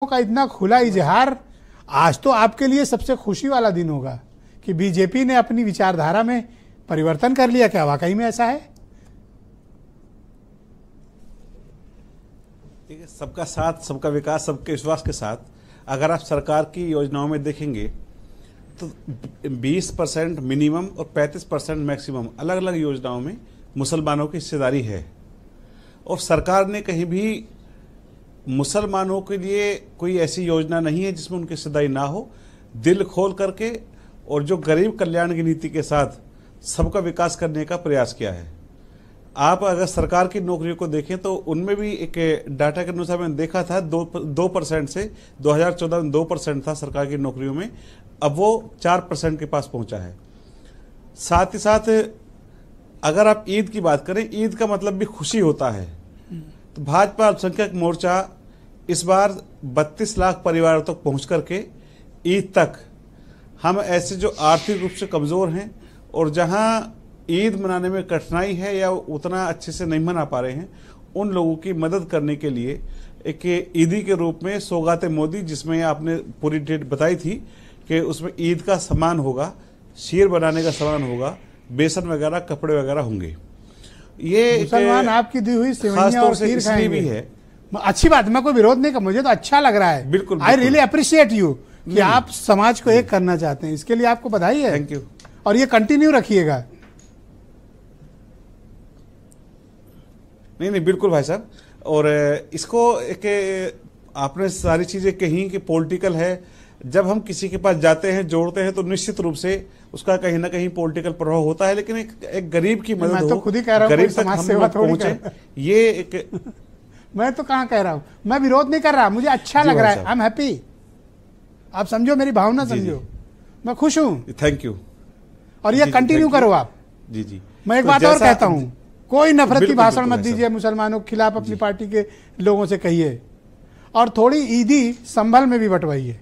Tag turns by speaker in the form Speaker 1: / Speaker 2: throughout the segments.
Speaker 1: का इतना खुला इजहार, आज तो आपके लिए सबसे खुशी वाला दिन होगा कि बीजेपी ने अपनी विचारधारा में परिवर्तन कर लिया। क्या वाकई में ऐसा है?
Speaker 2: देखिए, सबका साथ, सबका विकास, सबके विश्वास के साथ अगर आप सरकार की योजनाओं में देखेंगे तो 20% मिनिमम और 35% मैक्सिमम अलग अलग योजनाओं में मुसलमानों की हिस्सेदारी है। और सरकार ने कहीं भी मुसलमानों के लिए कोई ऐसी योजना नहीं है जिसमें उनकी हिस्सेदारी ना हो। दिल खोल करके और जो गरीब कल्याण की नीति के साथ सबका विकास करने का प्रयास किया है। आप अगर सरकार की नौकरियों को देखें तो उनमें भी एक डाटा के अनुसार मैंने देखा था 2% से 2014 में 2% था सरकार की नौकरियों में, अब वो 4% के पास पहुंचा है। साथ ही साथ अगर आप ईद की बात करें, ईद का मतलब भी खुशी होता है। तो भाजपा अल्पसंख्यक मोर्चा इस बार 32 लाख परिवारों तक पहुंच करके ईद तक हम ऐसे जो आर्थिक रूप से कमजोर हैं और जहां ईद मनाने में कठिनाई है या उतना अच्छे से नहीं मना पा रहे हैं, उन लोगों की मदद करने के लिए एक ईदी के रूप में सौगात मोदी, जिसमें आपने पूरी डेट बताई थी कि उसमें ईद का सामान होगा, शीर बनाने का सामान होगा, बेसन वगैरह, कपड़े वगैरह होंगे। ये
Speaker 1: मुसलमान आपकी दी हुई सेवइयां और खीर खाएंगे
Speaker 2: भी है।
Speaker 1: अच्छी बात, मैं कोई विरोध नहीं कर, मुझे तो अच्छा लग रहा है।
Speaker 2: बिल्कुल,
Speaker 1: आई रियली अप्रिशिएट यू कि आप समाज को एक करना चाहते हैं। इसके लिए आपको बधाई है।
Speaker 2: Thank you.
Speaker 1: और ये कंटिन्यू रखिएगा।
Speaker 2: नहीं, बिल्कुल भाई साहब। और इसको एक आपने सारी चीजें कही कि पॉलिटिकल है। जब हम किसी के पास जाते हैं, जोड़ते हैं, तो निश्चित रूप से उसका कहीं ना कहीं पॉलिटिकल प्रभाव होता है। लेकिन एक गरीब की मदद हो,
Speaker 1: मैं तो खुद ही कह रहा हूं,
Speaker 2: गरीब तक
Speaker 1: समाज
Speaker 2: हम
Speaker 1: सेवा
Speaker 2: लोग
Speaker 1: थोड़ी
Speaker 2: पहुंचे, ये एक
Speaker 1: मैं तो कहां कह रहा हूं, मैं विरोध नहीं कर रहा, मुझे अच्छा लग रहा है। I am happy. आप समझो मेरी भावना, समझो, मैं खुश हूं।
Speaker 2: Thank you.
Speaker 1: और ये कंटिन्यू करो आप।
Speaker 2: जी जी।
Speaker 1: मैं एक बात और कहता हूं, कोई नफरत की भाषण मत दीजिए मुसलमानों के खिलाफ। अपनी पार्टी के लोगों से कहिए और थोड़ी ईदी संभल में भी बंटवाइए।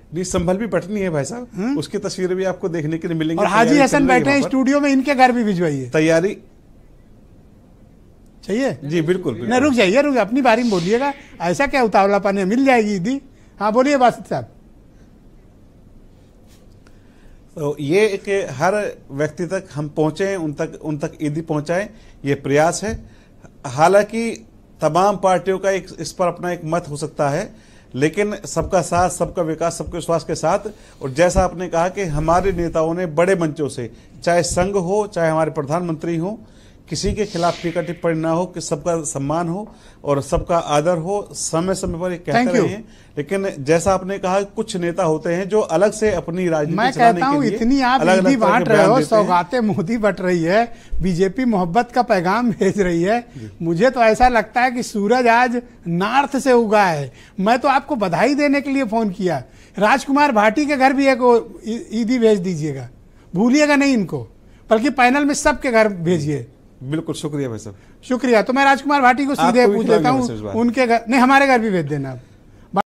Speaker 2: नहीं, संभल भी बटनी है भाई साहब, उसकी तस्वीरें भी आपको देखने के लिए मिलेंगी।
Speaker 1: और हाजी हसन बैठे हैं स्टूडियो में, इनके घर भी भिजवाइए।
Speaker 2: तैयारी
Speaker 1: चाहिए?
Speaker 2: जी बिल्कुल।
Speaker 1: नहीं, रुक जाइए, रुक, अपनी बारी में बोलिएगा। ऐसा क्या उतावलापन है? मिल जाएगी ईदी। हाँ बोलिए बासित साहब।
Speaker 2: तो ये एक हर व्यक्ति तक हम पहुंचे, उन तक ईदी पहुंचाएं, ये प्रयास है। हालांकि तमाम पार्टियों का इस पर अपना एक मत हो सकता है, लेकिन सबका साथ, सबका विकास, सबके विश्वास के साथ। और जैसा आपने कहा कि हमारे नेताओं ने बड़े मंचों से, चाहे संघ हो, चाहे हमारे प्रधानमंत्री हो, किसी के खिलाफ टीका टिप्पणी ना हो, कि सबका सम्मान हो और सबका आदर हो, समय समय पर ये कहते रहे हैं। लेकिन जैसा आपने कहा, कुछ नेता होते हैं जो अलग से अपनी राजनीति चलाने के लिए
Speaker 1: इतनी आप ईदी बांट रहे हो, सौगातें मोदी बट रही है, बीजेपी मोहब्बत का पैगाम भेज रही है, मुझे तो ऐसा लगता है कि सूरज आज नॉर्थ से उगा है। मैं तो आपको बधाई देने के लिए फोन किया। राजकुमार भाटी के घर भी एक ईदी भेज दीजिएगा, भूलिएगा नहीं इनको, बल्कि पैनल में सबके घर भेजिए।
Speaker 2: बिल्कुल, शुक्रिया भाई साहब।
Speaker 1: शुक्रिया। तो मैं राजकुमार भाटी को सीधे पूछ लेता हूँ, उनके घर नहीं, हमारे घर भी भेज देना आप।